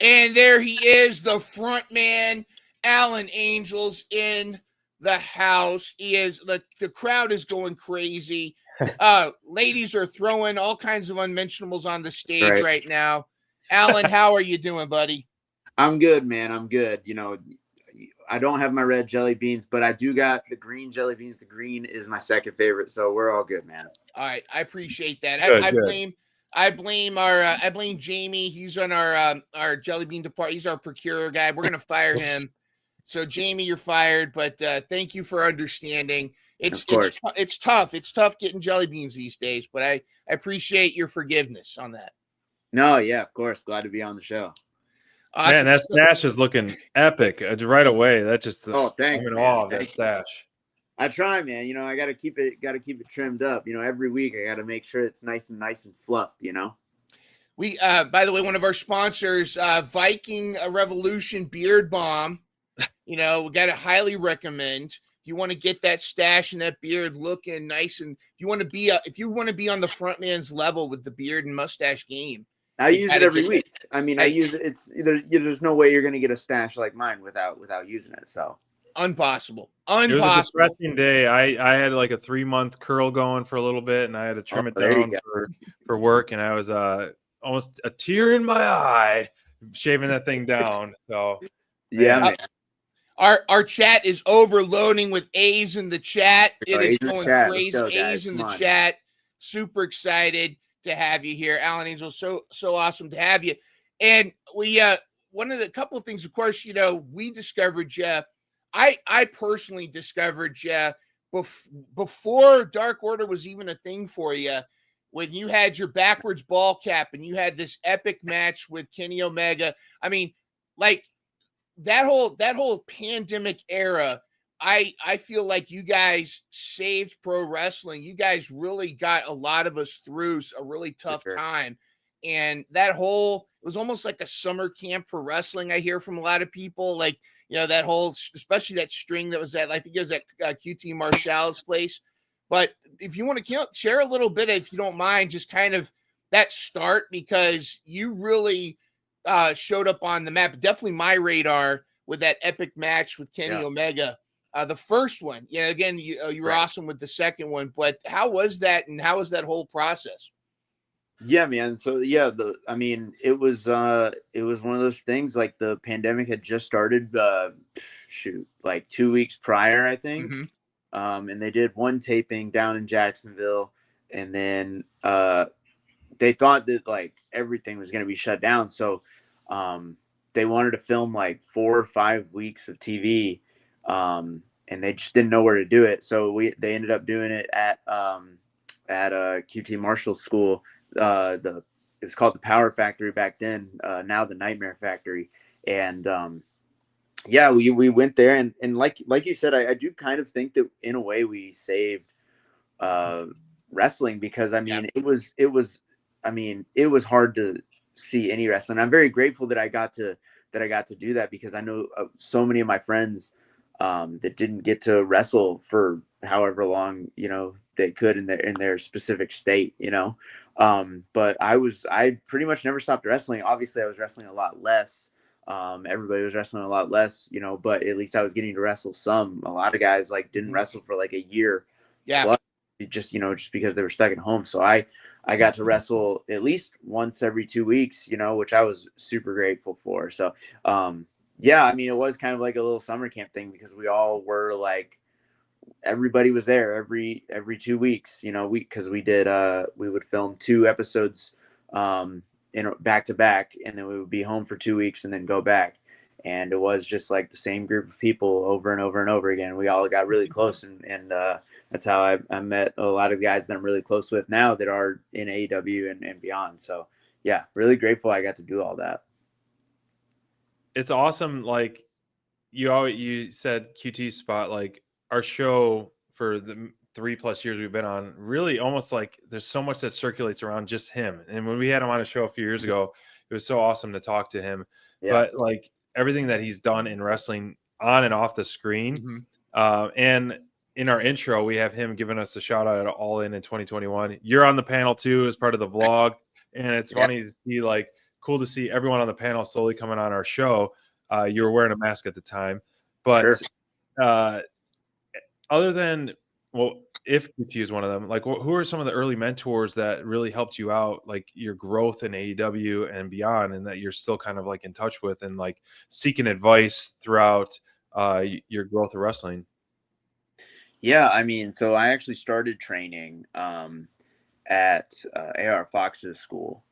And there he is, the front man, Alan Angels in the house. He is the crowd is going crazy. Ladies are throwing all kinds of unmentionables on the stage right now. Alan, how are you doing, buddy? I'm good, man. I'm good. You know, I don't have my red jelly beans, but I do got the green jelly beans. The green is my second favorite, so we're all good, man. All right, I appreciate that. Good. I blame Jamie. He's on our jelly bean department. He's our procurer guy. We're gonna fire him. So Jamie, you're fired. But thank you for understanding. It's tough. It's tough getting jelly beans these days. But I appreciate your forgiveness on that. No, yeah, of course. Glad to be on the show. Man, that stash is looking epic right away. That just thanks, I'm in awe of that stash. I try, man. You know, I gotta keep it trimmed up. You know, every week I gotta make sure it's nice and fluffed. You know. We by the way, one of our sponsors, Viking Revolution Beard Balm. You know, we got to highly recommend. If you want to get that stash and that beard looking nice, and if you want to be on the front man's level with the beard and mustache game. I use it every week. I mean, I use it. It's either there's no way you're going to get a stash like mine without using it. So impossible. It was a depressing day. I had like a 3-month curl going for a little bit, and I had to trim it down for work, and I was almost a tear in my eye shaving that thing down. So yeah, man. Our chat is overloading with A's in the chat. It is going crazy. A's in the chat. Super excited to have you here, Alan Angel. So awesome to have you. And we one of the couple of things, of course, you know, we discovered you. I personally discovered you before Dark Order was even a thing for you, when you had your backwards ball cap and you had this epic match with Kenny Omega. I mean, like that whole pandemic era, I feel like you guys saved pro wrestling. You guys really got a lot of us through a really tough time. And it was almost like a summer camp for wrestling. I hear from a lot of people, like, you know, that whole, especially that string that was I think it was at QT Marshall's place. But if you want to share a little bit, if you don't mind, just kind of that start, because you really showed up on the map, definitely my radar, with that epic match with Kenny Omega. The first one, again, you were awesome with the second one, but how was that, and how was that whole process? Yeah, man. So it was one of those things, like the pandemic had just started, like 2 weeks prior, I think. Mm-hmm. And they did one taping down in Jacksonville, and then they thought that like everything was going to be shut down. So they wanted to film like 4 or 5 weeks of TV. And they just didn't know where to do it. So they ended up doing it at QT Marshall School. It was called the Power Factory back then, now the Nightmare Factory. And we went there, and like you said, I do kind of think that in a way we saved wrestling, because I mean it was hard to see any wrestling. I'm very grateful that I got to do that, because I know so many of my friends that didn't get to wrestle for however long, you know, they could in their specific state, you know. But I pretty much never stopped wrestling. Obviously I was wrestling a lot less. Everybody was wrestling a lot less, you know, but at least I was getting to wrestle some. A lot of guys like didn't wrestle for like a year. Yeah. Plus, just because they were stuck at home. So I got to wrestle at least once every 2 weeks, you know, which I was super grateful for. So, I mean, it was kind of like a little summer camp thing, because we all were like, everybody was there every 2 weeks, you know, because we would film 2 episodes, back to back, and then we would be home for 2 weeks and then go back. And it was just like the same group of people over and over and over again. We all got really close, and that's how I met a lot of guys that I'm really close with now that are in AEW and beyond. So yeah, really grateful I got to do all that. It's awesome. Like you said, QT spot, like our show for the 3+ years we've been on, really almost like there's so much that circulates around just him. And when we had him on a show a few years ago, it was so awesome to talk to him. Yeah. But like everything that he's done in wrestling on and off the screen. And in our intro, we have him giving us a shout out at All In 2021. You're on the panel too, as part of the vlog. And it's funny to see like cool to see everyone on the panel slowly coming on our show. You were wearing a mask at the time, but other than, well, if QT is one of them, like who are some of the early mentors that really helped you out, like your growth in AEW and beyond, and that you're still kind of like in touch with and like seeking advice throughout your growth of wrestling? Yeah, I mean, so I actually started training at AR Fox's school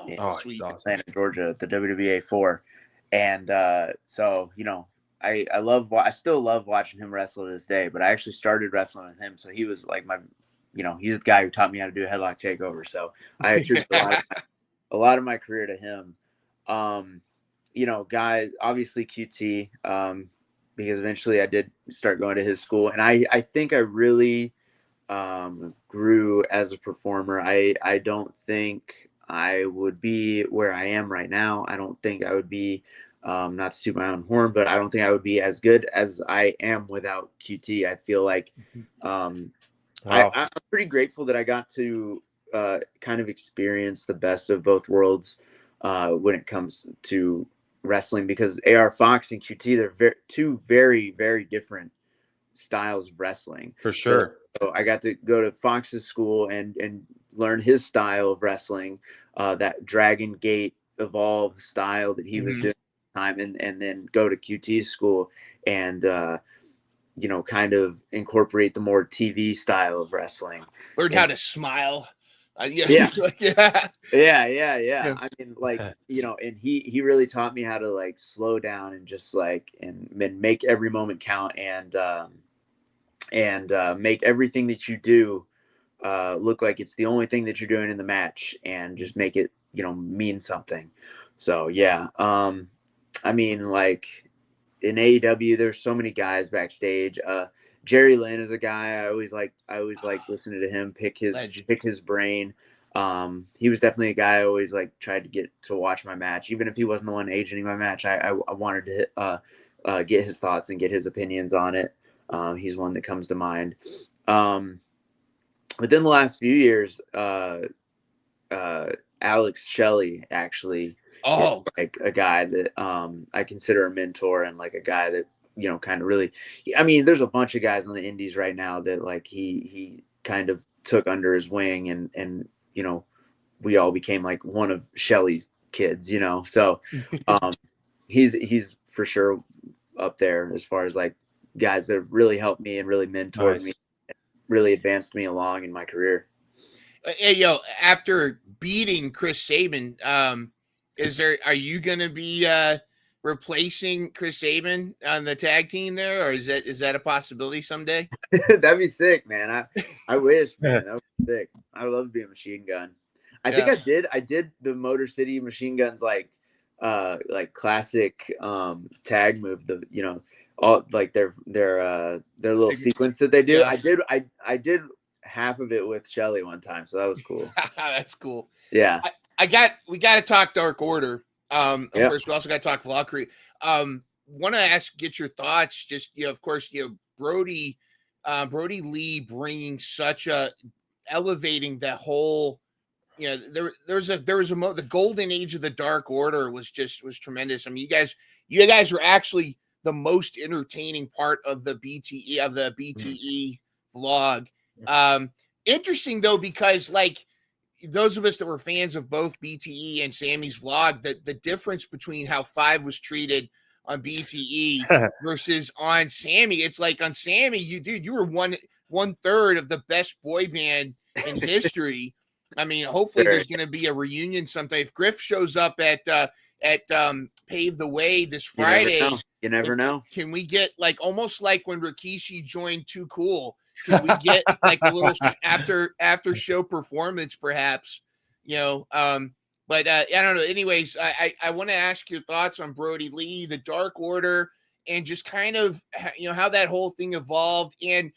in sweet. Atlanta, Georgia, the WWA 4. And so, you know, I still love watching him wrestle to this day, but I actually started wrestling with him. So he was like my, you know, he's the guy who taught me how to do a headlock takeover. So I attribute a lot of my career to him. You know, guys, obviously QT, because eventually I did start going to his school, and I think I really grew as a performer. I don't think I would be where I am right now. I don't think I would be, not to toot my own horn, but I don't think I would be as good as I am without QT. I feel like I'm pretty grateful that I got to kind of experience the best of both worlds when it comes to wrestling, because AR Fox and QT, they're two very, very different styles of wrestling. For sure. So I got to go to Fox's school and learn his style of wrestling, that Dragon Gate evolved style that he was doing at the time, and then go to QT's school and you know, kind of incorporate the more TV style of wrestling. Learn how to smile. Yeah. I mean, like, you know, and he really taught me how to like slow down and just like and make every moment count, and make everything that you do look like it's the only thing that you're doing in the match, and just make it, you know, mean something. So yeah, I mean, like in AEW, there's so many guys backstage. Jerry Lynn is a guy I always like listening to him, pick his brain. He was definitely a guy I always like tried to get to watch my match, even if he wasn't the one agenting my match. I wanted to get his thoughts and get his opinions on it. He's one that comes to mind. Within the last few years, Alex Shelley actually is like a guy that I consider a mentor, and like a guy that, you know, kind of really, I mean, there's a bunch of guys on the indies right now that like he kind of took under his wing, and you know, we all became like one of Shelley's kids, you know. So he's for sure up there as far as like guys that really helped me and really mentored me, really advanced me along in my career. Hey, yo, after beating Chris Sabin, are you gonna be replacing Chris Sabin on the tag team there, or is that a possibility someday? That'd be sick, man. I wish, man. That would be sick. I would love to be a Machine Gun. I think I did the Motor City Machine Guns like classic tag move, the, you know, all like their little sequence that they do. Yeah. I did half of it with Shelley one time, so that was cool. That's cool. Yeah. We got to talk Dark Order. Of course, we also got to talk Valkyrie. Want to get your thoughts. Just, you know, of course, you know, Brody Lee bringing elevating that whole. You know, there was the golden age of the Dark Order was tremendous. I mean, you guys were actually the most entertaining part of the BTE vlog. Interesting though, because like those of us that were fans of both BTE and Sammy's vlog, the difference between how Five was treated on BTE versus on Sammy, it's like on Sammy, you were one third of the best boy band in history. I mean, hopefully there's going to be a reunion sometime. If Griff shows up at Pave the Way this Friday, you never know. Can we get like almost like when Rikishi joined Too Cool? Can we get like a little after show performance, perhaps? You know, but I don't know. Anyways, I want to ask your thoughts on Brody Lee, the Dark Order, and just kind of, you know, how that whole thing evolved. And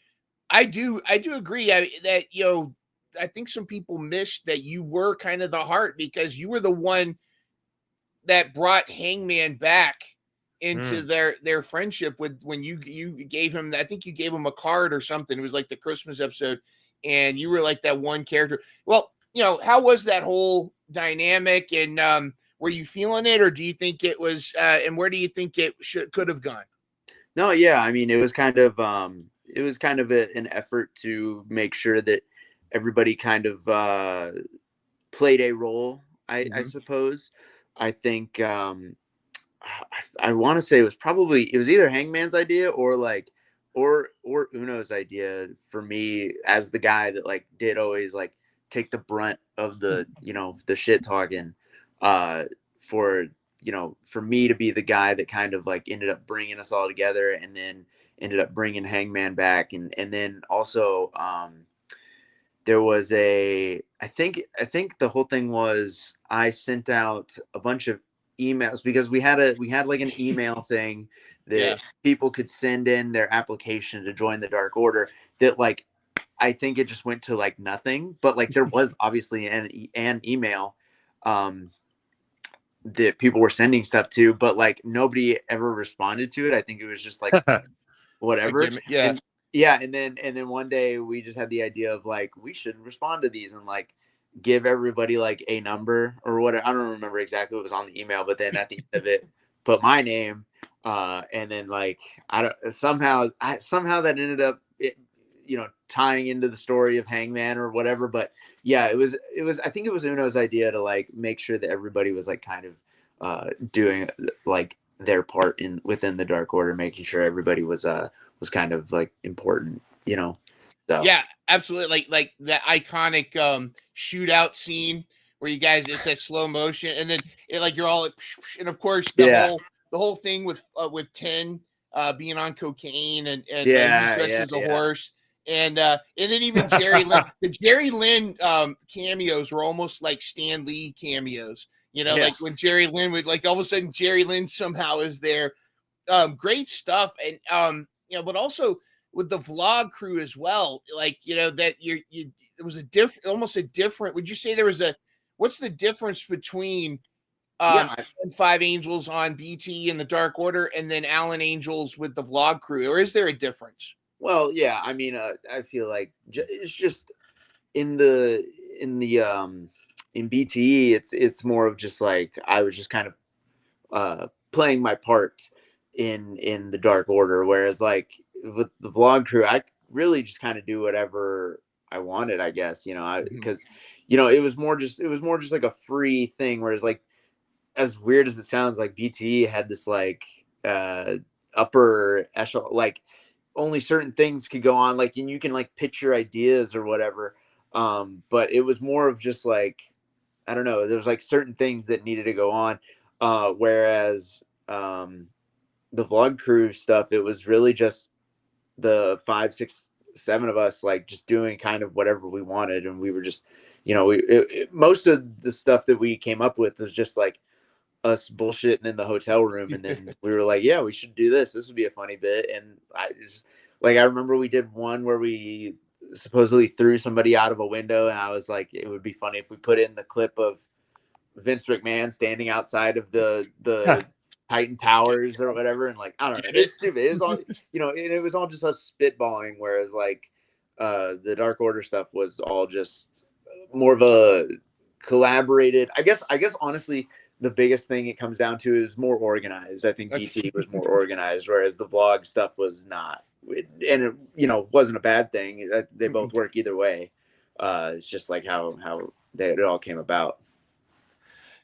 I do agree that, you know, I think some people missed that you were kind of the heart, because you were the one that brought Hangman back into their friendship with when you gave him, I think you gave him a card or something. It was like the Christmas episode, and you were like that one character. Well, you know, how was that whole dynamic, and Were you feeling it, or do you think it was? And where do you think it could have gone? No, yeah. I mean, it was kind of an effort to make sure that everybody kind of played a role. I suppose. I think I want to say it was either Hangman's idea or Uno's idea for me as the guy that like did always like take the brunt of the the shit talking for for me to be the guy that kind of like ended up bringing us all together and then ended up bringing Hangman back and then also there was I think the whole thing was I sent out a bunch of emails because we had like an email thing that people could send in their application to join the Dark Order that like I think it just went to like nothing, but like there was obviously an email that people were sending stuff to, but like nobody ever responded to it. I think it was just like whatever. And then one day we just had the idea of like we should respond to these and like give everybody like a number or whatever. I don't remember exactly what was on the email, but then at the end of it, put my name, and then like somehow that ended up tying into the story of Hangman or whatever. But yeah, it was I think it was Uno's idea to like make sure that everybody was like kind of doing like their part within the Dark Order, making sure everybody was kind of like important, So. Yeah, absolutely. Like that iconic shootout scene where you guys it's that slow motion, and then like you're all, and of course the whole thing with 10 being on cocaine and he's dressed as a horse, and then even Jerry Lynn. The Jerry Lynn cameos were almost like Stan Lee cameos. Like when Jerry Lynn would like all of a sudden Jerry Lynn somehow is there. Great stuff, and but also with the vlog crew as well, like that it was almost a different. Would you say there was what's the difference between Five Angels on BT and the Dark Order, and then Alan Angels with the vlog crew, or is there a difference? Well, yeah, I mean, I feel like it's just in BTE, it's more of just like I was just kind of playing my part in the Dark Order, whereas like with the vlog crew, I really just kind of do whatever I wanted, I guess, because it was more just like a free thing, whereas like as weird as it sounds, like BTE had this like upper echelon, like only certain things could go on, like, and you can like pitch your ideas or whatever, but it was more of just like I don't know, there's like certain things that needed to go on, whereas the vlog crew stuff, it was really just the 5, 6, 7 of us like just doing kind of whatever we wanted, and we were just most of the stuff that we came up with was just like us bullshitting in the hotel room, and then we were like, yeah, we should do this would be a funny bit. And I remember we did one where we supposedly threw somebody out of a window, and I was like, it would be funny if we put in the clip of Vince McMahon standing outside of the Titan Towers or whatever, and like I don't know, it's stupid. It was all and it was all just us spitballing, whereas like the Dark Order stuff was all just more of a collaborated. I guess honestly, the biggest thing it comes down to is more organized. I think BT was more organized, whereas the vlog stuff was not. And it wasn't a bad thing. They both work either way. It's just like how it all came about.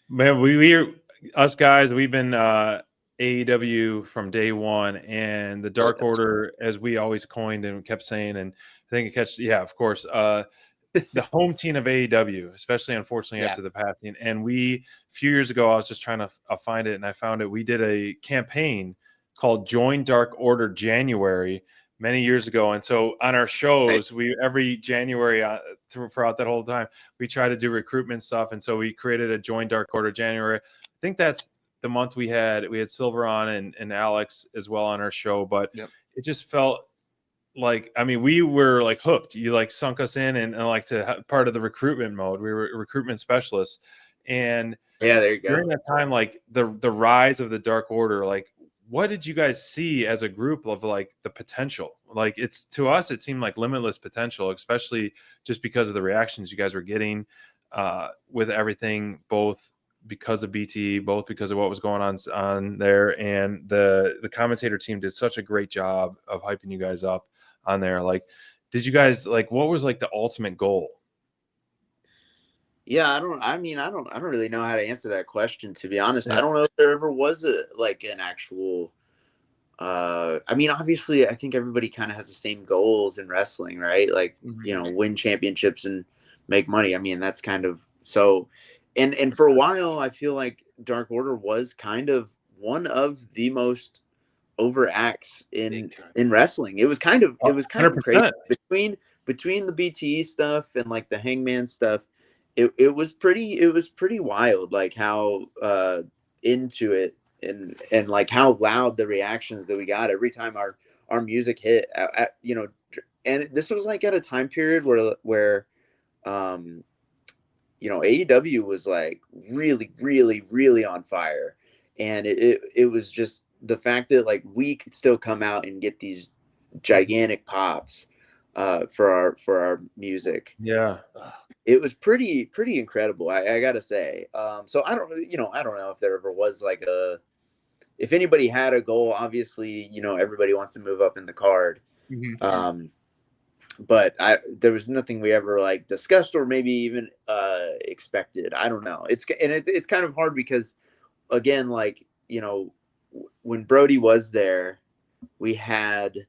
Man, we us guys, we've been AEW from day one, and the Dark Order, as we always coined and kept saying, and I think of course, the home team of AEW, especially unfortunately after the passing. And a few years ago, I was just trying to find it, and I found it. We did a campaign called Join Dark Order January many years ago, and so on our shows, we every January throughout that whole time, we try to do recruitment stuff, and so we created a Join Dark Order January. I think that's the month we had Silver on and Alex as well on our show, but it just felt like, I mean, we were like hooked. You like sunk us in and like to have part of the recruitment mode. We were recruitment specialists, and there you go. During that time, like the rise of the Dark Order, like what did you guys see as a group of like the potential? Like to us, it seemed like limitless potential, especially just because of the reactions you guys were getting with everything, both because of BT, both because of what was going on there, and the commentator team did such a great job of hyping you guys up on there. Like, did you guys like what was like the ultimate goal? Yeah, I don't really know how to answer that question, to be honest. Yeah. I don't know if there ever was an actual obviously I think everybody kind of has the same goals in wrestling, right? Like, win championships and make money. I mean, that's kind of so, and for a while I feel like Dark Order was kind of one of the most over acts in wrestling. It was kind of 100%. Crazy between the BTE stuff and like the Hangman stuff. It was pretty wild, like how into it and like how loud the reactions that we got every time our music hit. And this was like at a time period where AEW was like really, really, really on fire, and it was just the fact that like we could still come out and get these gigantic pops for our music. Yeah, it was pretty incredible. I gotta say. So I don't know if there ever was like if anybody had a goal. Obviously, everybody wants to move up in the card. But there was nothing we ever like discussed or maybe even expected. I don't know. It's kind of hard because, again, like, when Brody was there, we had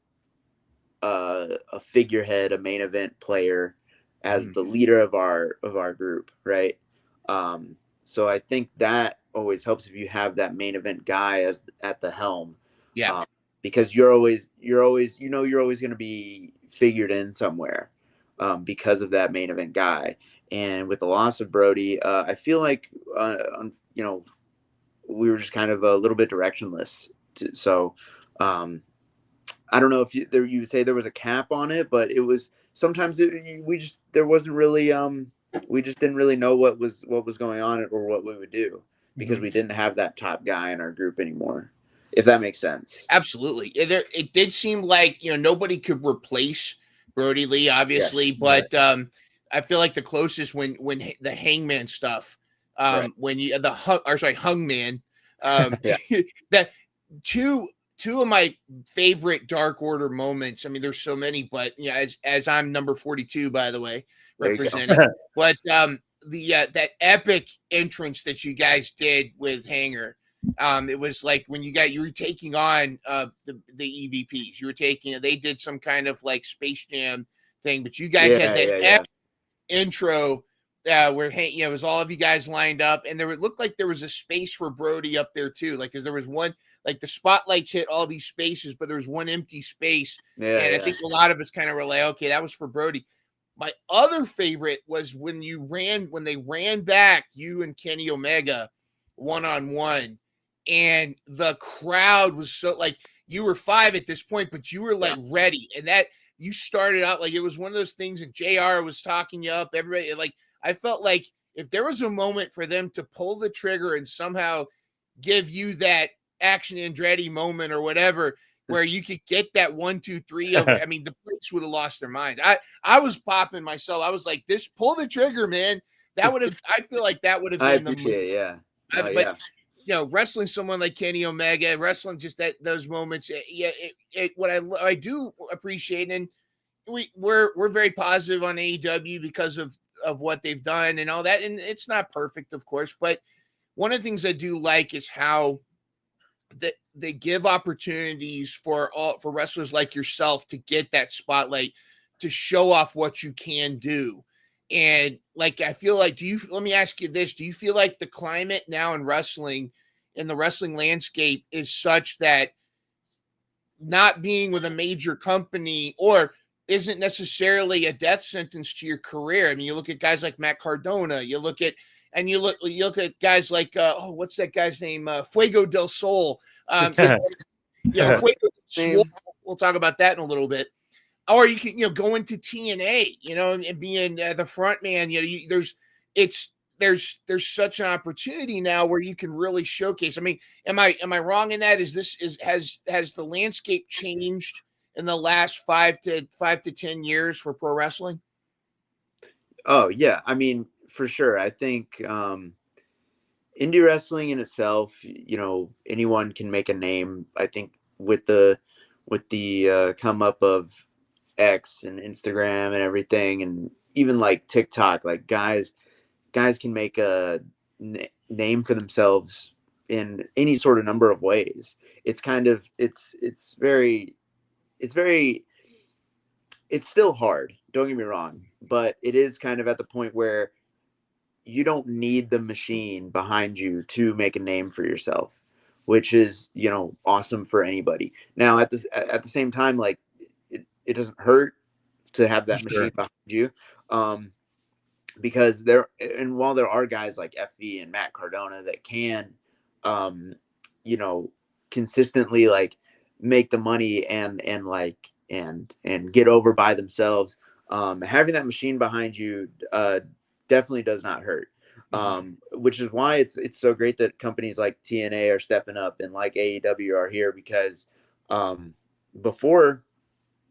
a figurehead, a main event player as the leader of our group, right? So I think that always helps if you have that main event guy at the helm. Yeah. Because you're always going to be figured in somewhere because of that main event guy. And with the loss of Brody, I feel like we were just kind of a little bit directionless. So I don't know if you would say there was a cap on it, but it was sometimes there wasn't really we just didn't really know what was going on or what we would do because we didn't have that top guy in our group anymore. If that makes sense. Absolutely. It did seem like, nobody could replace Brody Lee, obviously, yes, but I feel like the closest when the Hangman stuff, right. when you Hungman, that two of my favorite Dark Order moments. I mean, there's so many, but as I'm number 42, by the way, representing, but that epic entrance that you guys did with Hanger. It was like when you were taking on the EVPs. They did some kind of like Space Jam thing, but you guys had that intro where it was all of you guys lined up, and it looked like there was a space for Brody up there too. Like, because there was one, like the spotlights hit all these spaces, but there was one empty space, I think a lot of us kind of were like, okay, that was for Brody. My other favorite was when they ran back, you and Kenny Omega one-on-one. And the crowd was so like, you were 5 at this point, but you were like ready. And that you started out like it was one of those things. And JR was talking you up. Everybody, like, I felt like if there was a moment for them to pull the trigger and somehow give you that Action Andretti moment or whatever, where you could get that 1, 2, 3 over, I mean, the place would have lost their minds. I was popping myself. I was like, this, pull the trigger, man. That would have, I feel like that would have been the move. Yeah. Wrestling someone like Kenny Omega, wrestling just those moments. What I do appreciate, and we're very positive on AEW because of what they've done and all that. And it's not perfect, of course, but one of the things I do like is how that they give opportunities for wrestlers like yourself to get that spotlight, to show off what you can do. And like, I feel like, let me ask you this. Do you feel like the climate now in wrestling, in the wrestling landscape, is such that not being with a major company or isn't necessarily a death sentence to your career? I mean, you look at guys like Matt Cardona, you look at guys like, what's that guy's name? Fuego del Sol. Fuego del Sol. We'll talk about that in a little bit. Or you can, go into TNA, and being the front man. There's such an opportunity now where you can really showcase. I mean, am I wrong in that? Has the landscape changed in the last 5 to 10 years for pro wrestling? Oh yeah, I mean, for sure. I think indie wrestling in itself, anyone can make a name. I think with the come up of X and Instagram and everything, and even like TikTok, like guys can make a name for themselves in any sort of number of ways. It's kind of it's still hard, don't get me wrong, but it is kind of at the point where you don't need the machine behind you to make a name for yourself, which is, awesome for anybody. Now at the same time, like it doesn't hurt to have that machine behind you. Because while there are guys like FV and Matt Cardona that can, consistently like make the money and get over by themselves, having that machine behind you definitely does not hurt. Which is why it's so great that companies like TNA are stepping up and like AEW are here, because before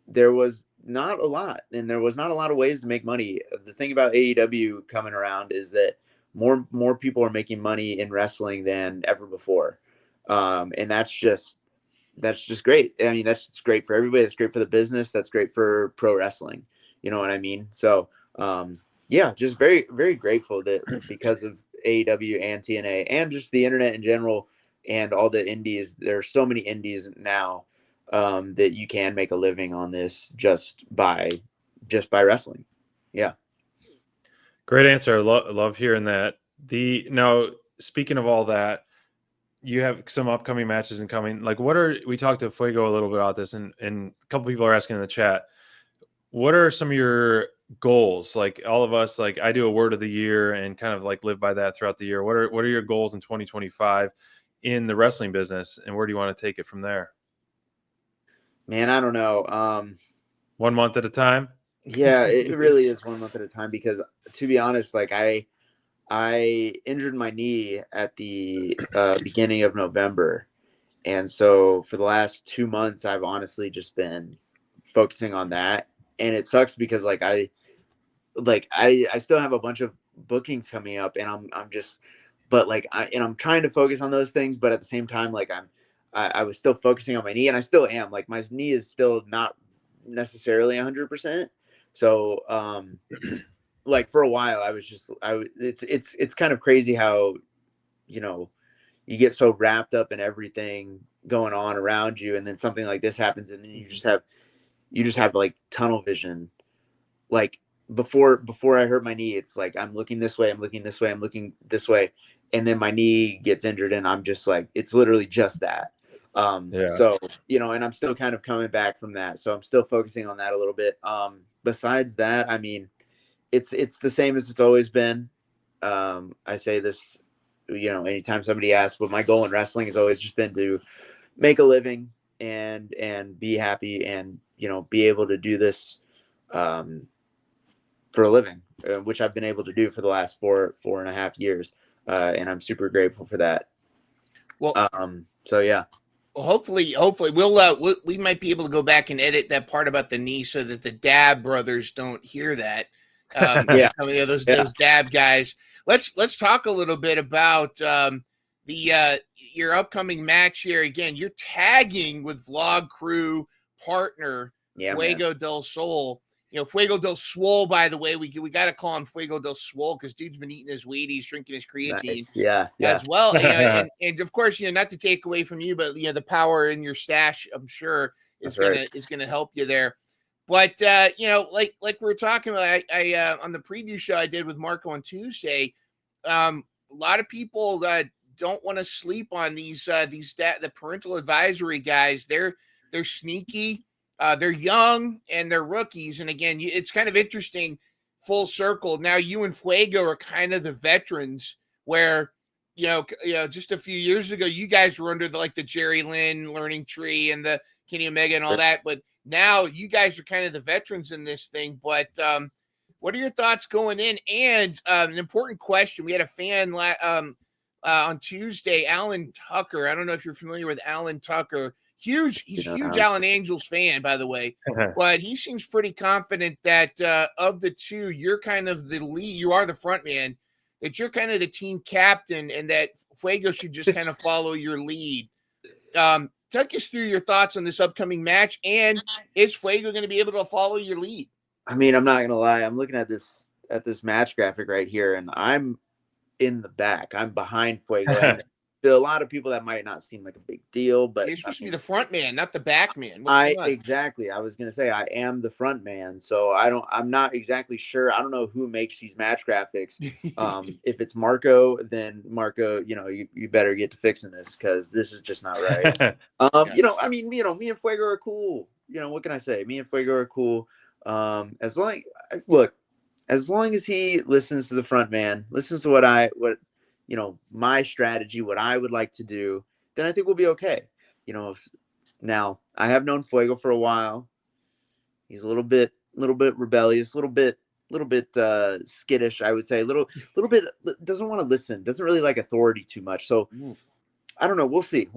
there was not a lot, and there was not a lot of ways to make money. The thing about AEW coming around is that more people are making money in wrestling than ever before, and that's just great. I mean, that's great for everybody. That's great for the business. That's great for pro wrestling. You know what I mean? So, yeah, just very, very grateful that because of AEW and TNA and just the internet in general and all the indies, there are so many indies now that you can make a living on this just by wrestling. Yeah. Great answer. Love hearing that. Now, speaking of all that, you have some upcoming matches incoming. Like, we talked to Fuego a little bit about this, and a couple people are asking in the chat, what are some of your goals? Like all of us, like I do a word of the year and kind of like live by that throughout the year. What are your goals in 2025 in the wrestling business, and where do you want to take it from there? Man, I don't know. 1 month at a time. Yeah, it really is 1 month at a time, because to be honest, like I injured my knee at the beginning of November. And so for the last 2 months, I've honestly just been focusing on that. And it sucks because like I still have a bunch of bookings coming up, and I'm just, but like I'm trying to focus on those things, but at the same time, like I was still focusing on my knee, and I still am. Like my knee is still not necessarily 100%. So like for a while it's kind of crazy how you get so wrapped up in everything going on around you, and then something like this happens, and then you just have like tunnel vision. Like before I hurt my knee, it's like I'm looking this way, I'm looking this way, I'm looking this way, and then my knee gets injured, and I'm just like, it's literally just that. So and I'm still kind of coming back from that, so I'm still focusing on that a little bit. Besides that, I mean, it's the same as it's always been. I say this, anytime somebody asks, but my goal in wrestling has always just been to make a living and be happy, and be able to do this for a living, which I've been able to do for the last 4.5 years, and I'm super grateful for that. Well, so yeah. Well, hopefully we might be able to go back and edit that part about the knee so that the Dab brothers don't hear that. Yeah, those Dab guys. Let's talk a little bit about your upcoming match here. Again, you're tagging with Vlog Crew partner Fuego del Sol. Fuego del Swole, by the way, we got to call him Fuego del Swole because dude's been eating his Wheaties, drinking his creatine, as well. And of course, not to take away from you, but the power in your stash, I'm sure, is gonna help you there. But like we were talking about, I on the preview show I did with Marco on Tuesday, a lot of people don't want to sleep on the parental advisory guys. They're sneaky. They're young and they're rookies. And again, it's kind of interesting, full circle. Now you and Fuego are kind of the veterans where, just a few years ago, you guys were under the Jerry Lynn learning tree and the Kenny Omega and all that. But now you guys are kind of the veterans in this thing. But what are your thoughts going in? And an important question. We had a fan on Tuesday, Alan Tucker. I don't know if you're familiar with Alan Tucker. He's a huge Alan Angels fan, by the way, but he seems pretty confident that of the two, you're kind of the lead. You are the front man, that you're kind of the team captain and that Fuego should just kind of follow your lead. Take us through your thoughts on this upcoming match, and is Fuego going to be able to follow your lead? I mean, I'm not going to lie. I'm looking at this match graphic right here, and I'm in the back. I'm behind Fuego. And to a lot of people, that might not seem like a big deal, but you're supposed to be the front man, not the back man. Exactly. I was going to say I am the front man, so I'm not exactly sure. I don't know who makes these match graphics. If it's Marco, then Marco, you better get to fixing this because this is just not right. I mean, me and Fuego are cool. What can I say? Me and Fuego are cool. As long as he listens to the front man, listens to my strategy, what I would like to do, then I think we'll be okay. Now I have known Fuego for a while. He's a little bit rebellious, a little bit skittish, I would say. A little bit doesn't want to listen, doesn't really like authority too much. So I don't know. We'll see.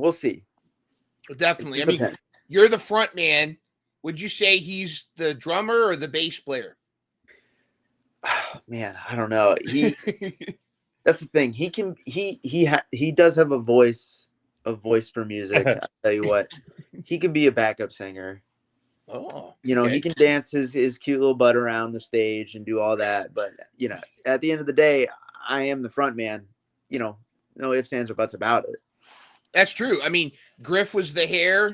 Definitely. I mean, you're the front man. Would you say he's the drummer or the bass player? Man, I don't know. That's the thing. He does have a voice for music. I'll tell you what, he can be a backup singer. Oh, he can dance his cute little butt around the stage and do all that. But at the end of the day, I am the front man. No ifs, ands, or buts about it. That's true. I mean, Griff was the hair,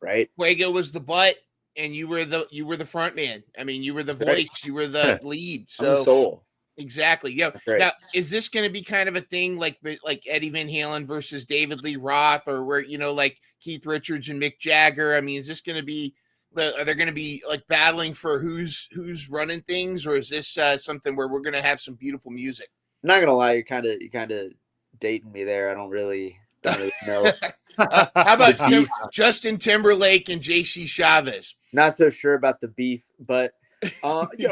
right? Fuego was the butt, and you were the front man. I mean, you were the voice, you were the lead. So I'm the soul. Exactly. Yeah. Right. Now, is this going to be kind of a thing like Eddie Van Halen versus David Lee Roth, or where like Keith Richards and Mick Jagger? I mean, is this going to be? Are they going to be like battling for who's running things, or is this something where we're going to have some beautiful music? I'm not gonna lie, you're kind of dating me there. I don't really know. How about Justin Timberlake and JC Chavez? Not so sure about the beef, but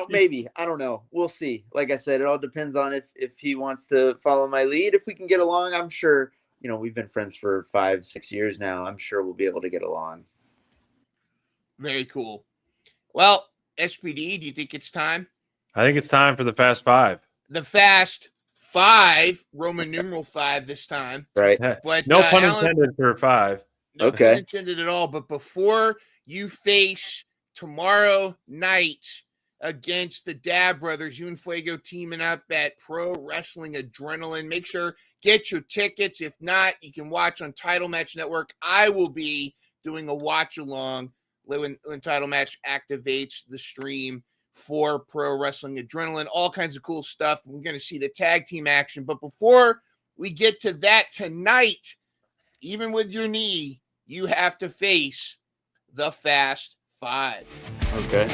maybe. I don't know. We'll see. Like I said, it all depends on if he wants to follow my lead. If we can get along, I'm sure, we've been friends for 5-6 years now. I'm sure we'll be able to get along. Very cool. Well, SPD, do you think it's time? I think it's time for the Fast Five. The Fast Five, Roman numeral 5 this time. Right. But no pun intended for 5. No pun intended at all. But before you face tomorrow night against the Dab Brothers, you and Fuego teaming up at Pro Wrestling Adrenaline, make sure get your tickets. If not, you can watch on Title Match Network. I will be doing a watch along when Title Match activates the stream for Pro Wrestling Adrenaline, all kinds of cool stuff. We're going to see the tag team action. But before we get to that tonight, even with your knee, you have to face the Fast Five. Okay.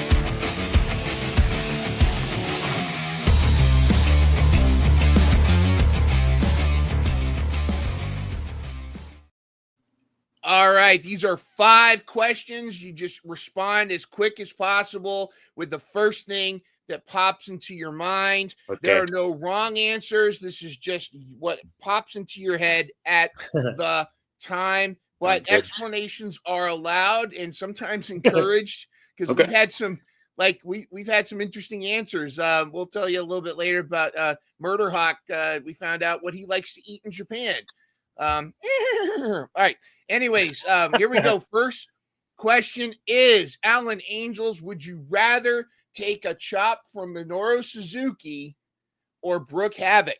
All right. These are 5 questions. You just respond as quick as possible with the first thing that pops into your mind. Okay. There are no wrong answers. This is just what pops into your head at the time. But explanations are allowed and sometimes encouraged because we've had some we've had some interesting answers. We'll tell you a little bit later about Murder Hawk. We found out what he likes to eat in Japan. All right. Anyways, here we go. First question is, Alan Angels, would you rather take a chop from Minoru Suzuki or Brooke Havoc?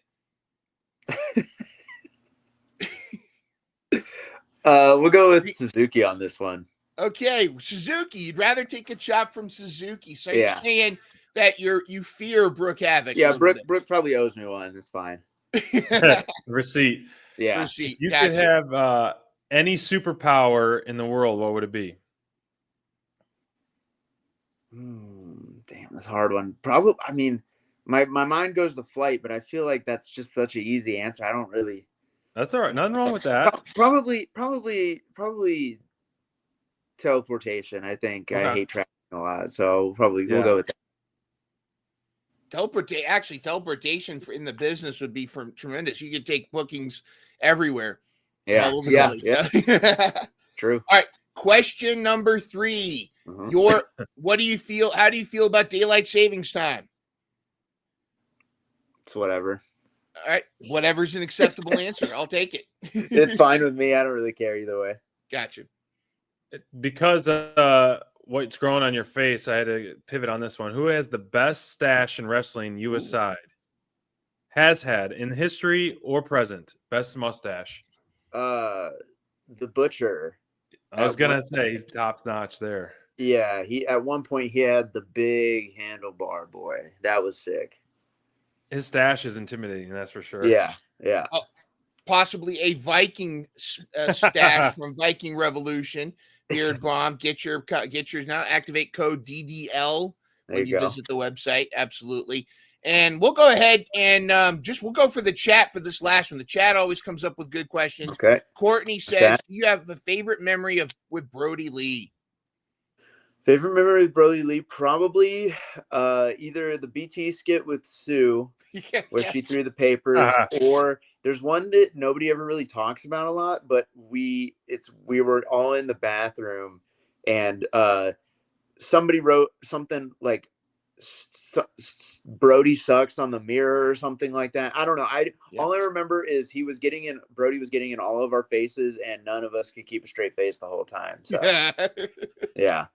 We'll go with Suzuki on this one. Okay, Suzuki, you'd rather take a chop from Suzuki. So you're saying that you fear Brooke Havoc. Yeah, Brooke probably owes me one. It's fine. Receipt. Yeah. Receipt. You could have any superpower in the world, what would it be? Damn, that's a hard one. Probably, I mean, my mind goes to flight, but I feel like that's just such an easy answer. I don't really. That's all right. Nothing wrong with that. Probably teleportation. I think I hate traveling a lot, so we'll go with that. Teleportation in the business would be tremendous. You could take bookings everywhere. Yeah. All over the place. True. All right. Question number 3. What do you feel? How do you feel about daylight savings time? It's whatever. All right, whatever's an acceptable answer, I'll take it. It's fine with me. I don't really care either way. Gotcha. Because what's growing on your face, I had to pivot on this one. Who has the best stash in wrestling, you aside? Has had in history or present, best mustache? The Butcher. I was gonna say he's top notch there. Yeah, he at one point he had the big handlebar boy. That was sick. His stash is intimidating, that's for sure. Yeah. Possibly a Viking stash from Viking Revolution. Beard Bomb. Get yours now. Activate code DDL when you visit the website. Absolutely. And we'll go ahead and we'll go for the chat for this last one. The chat always comes up with good questions. Okay. Courtney says, do you have a favorite memory with Brody Lee? Favorite memory with Brody Lee? Probably either the BT skit with Sue, where she threw the papers, or there's one that nobody ever really talks about a lot, but we were all in the bathroom and somebody wrote something like Brody sucks on the mirror or something like that. I don't know. All I remember is Brody was getting in all of our faces and none of us could keep a straight face the whole time. So yeah.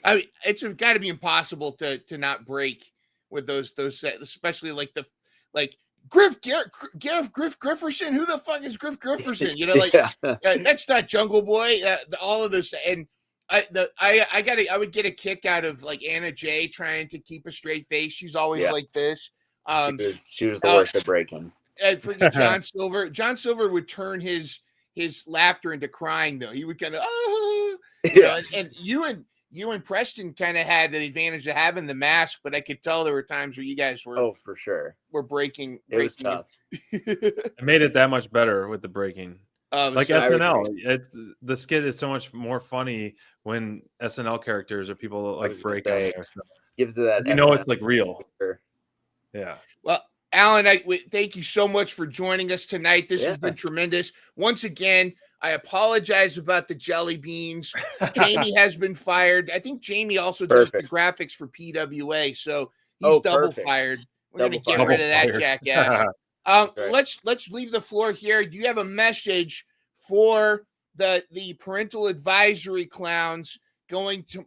I mean, it's got to be impossible to not break with those especially like Griff Grifferson. Who the fuck is Griff Grifferson? You know, that's not Jungle Boy. All of this, and I would get a kick out of like Anna Jay trying to keep a straight face. She's always like this. She was the worst at breaking. And freaking John Silver. John Silver would turn his laughter into crying though. He would kind of you know, and you and Preston kind of had the advantage of having the mask, but I could tell there were times where you guys were for sure breaking. It was tough. It made it that much better with the breaking. Like SNL, the skit is so much more funny when SNL characters or people like break on there. So gives it that. It's like real. Sure. Yeah. Well, Alan, thank you so much for joining us tonight. This has been tremendous. Once again, I apologize about the jelly beans. Jamie has been fired. I think Jamie also does the graphics for PWA, so he's double fired. We're going to get rid of that jackass. Let's leave the floor here. Do you have a message for the parental advisory clowns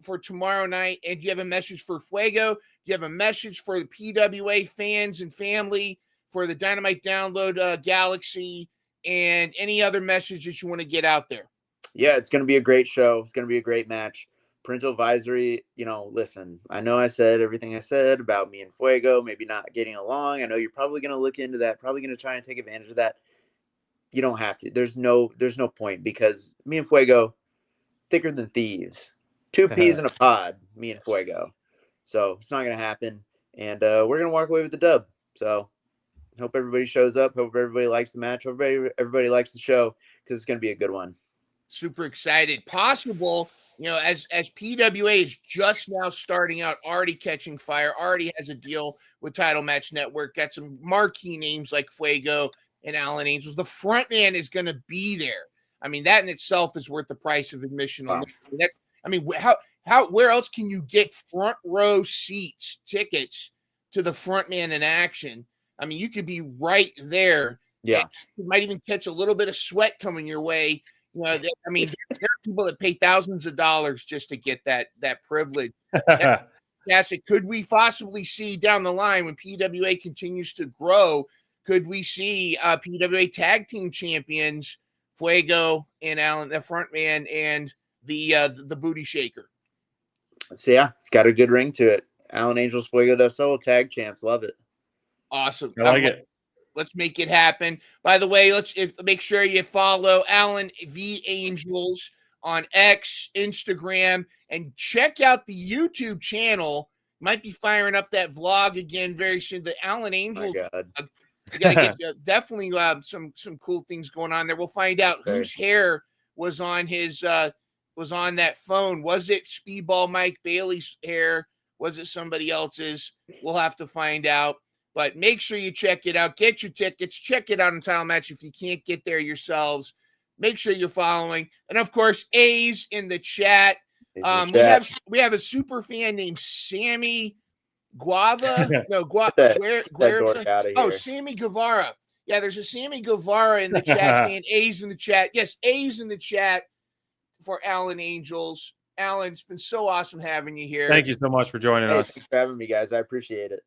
for tomorrow night? And do you have a message for Fuego? Do you have a message for the PWA fans and family, for the Dynamite Download Galaxy, and any other message that you want to get out there? Yeah, it's going to be a great show. It's going to be a great match. Parental advisory, listen, I know I said everything I said about me and Fuego, maybe not getting along. I know you're probably going to look into that, probably going to try and take advantage of that. You don't have to. There's no point, because me and Fuego, thicker than thieves. 2 peas in a pod, me and Fuego. So it's not going to happen. And we're going to walk away with the dub. So hope everybody shows up. Hope everybody likes the match. Hope everybody likes the show, because it's going to be a good one. Super excited. Possible, as PWA is just now starting out, already catching fire, already has a deal with Title Match Network, got some marquee names like Fuego and Alan Angels. The front man is going to be there. I mean, that in itself is worth the price of admission. Wow. Where else can you get front row tickets to the front man in action? I mean, you could be right there. Yeah. You might even catch a little bit of sweat coming your way. I mean, there are people that pay thousands of dollars just to get that privilege. Could we possibly see down the line, when PWA continues to grow, could we see PWA tag team champions, Fuego and Alan, the front man, and the booty shaker? So yeah, it's got a good ring to it. Alan Angels, Fuego del Sol, tag champs. Love it. Awesome. I like it. Let's make it happen. By the way, make sure you follow Alan V Angels on X, Instagram, and check out the YouTube channel. Might be firing up that vlog again very soon. The Alan Angels. Oh my God. You gotta get definitely some cool things going on there. We'll find out whose hair was on that phone. Was it Speedball Mike Bailey's hair? Was it somebody else's? We'll have to find out. But make sure you check it out. Get your tickets. Check it out on Title Match if you can't get there yourselves. Make sure you're following. And, of course, A's in the chat. We have a super fan named Sammy Guava. No, Guava. Sammy Guevara. Yeah, there's a Sammy Guevara in the chat saying A's in the chat. Yes, A's in the chat for Alan Angels. Alan, it's been so awesome having you here. Thank you so much for joining us. Thanks for having me, guys. I appreciate it.